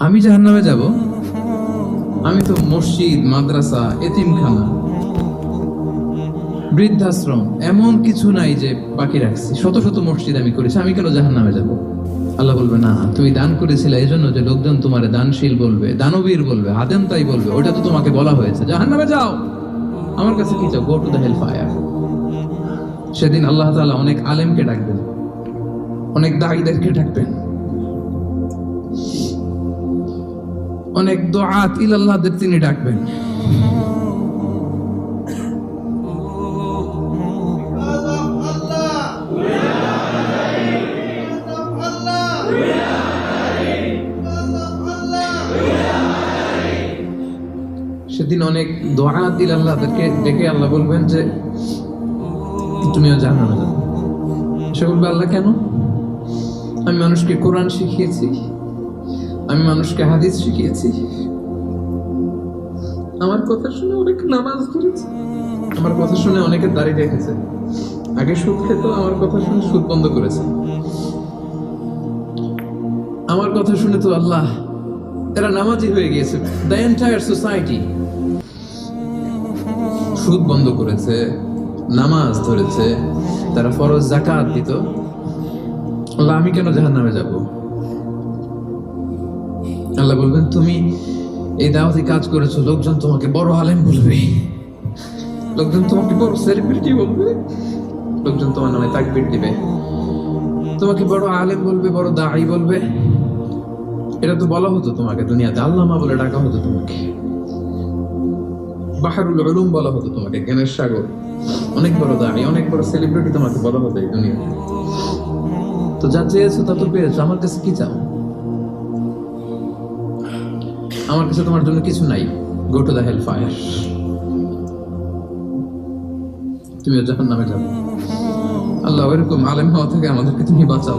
আমি জাহান্নামে যাব? আমি তো মসজিদ, মাদ্রাসা, এতিমখানা, বৃদ্ধাশ্রম এমন কিছু নাই যে বাকি রাখছি। শত শত মসজিদ আমি করেছি, আমি কেন জাহান্নামে যাব? আল্লাহ বলবে, না, তুমি দান করেছিলে এই জন্য যে লোকজন তোমারে দানশীল বলবে, দানবীর বলবে, আদেম তাই বলবে। ওটা তো তোমাকে বলা হয়েছে জাহান্নামে যাও। আমার কাছে কি চাও? Go to the hell fire. সেদিন আল্লাহ তাআলা অনেক আলেমকে ডাকবেন, অনেক দাঈদেরকে ডাকবেন, অনেক দুআত ইলাল্লাহদের তিনি ডাকবেন। সেদিন অনেক দুআত ইলাল্লাহদেরকে ডেকে আল্লাহ বলবেন যে তুমিও জাহান্নামে যাও। সে বলবে, আল্লাহ কেন? আমি মানুষকে কোরআন শিখিয়েছি, আমি মানুষকে হাদিস শিখিয়েছি, আমার কথা শুনে অনেক নামাজ ধরেছে, আমার কথা শুনে অনেকে দাড়ি রেখেছে, আগে সুদ খেত, আমার কথা শুনে সুদ বন্ধ করেছে, আমার কথা শুনে তো আল্লাহ এরা নামাজি হয়ে গিয়েছে। দ্য এন্টায়ার সোসাইটি সুদ বন্ধ করেছে, নামাজ ধরেছে, তারা ফরজ যাকাত দিত। আল্লাহ আমি কেন জাহান্নামে যাব? আল্লাহ বলবেন, তুমি এই দাওয়াতি কাজ করেছো, লোকজন তোমাকে বড় আলেম বলবে, লোকজন তোমাকে বড় সেলিব্রিটি বলবে, লোকজন তোমার নামে তাকবীর দিবে, তোমাকে বড় আলেম বলবে, বড় দাঈ বলবে। এটা তো বলা হতো তোমাকে দুনিয়াতে, আল্লামা বলে ডাকা হতো তোমাকে, বাহরুল উলুম বলা হতো তোমাকে, জ্ঞানের সাগর। অনেক বড় দাঈ, অনেক বড় সেলিব্রিটি তোমাকে বলা হতো এই দুনিয়াতে। তো যা চেয়েছো তা তো পেয়েছো, আমার কাছে কি চাও? আমার কাছে তোমার জন্য কিছু নাই। Go to the hell fire. তুমিও জাহান্নামে যাবে। আল্লাহ এরকম আলেম হওয়া থেকে আমাদেরকে তুমি বাঁচাও।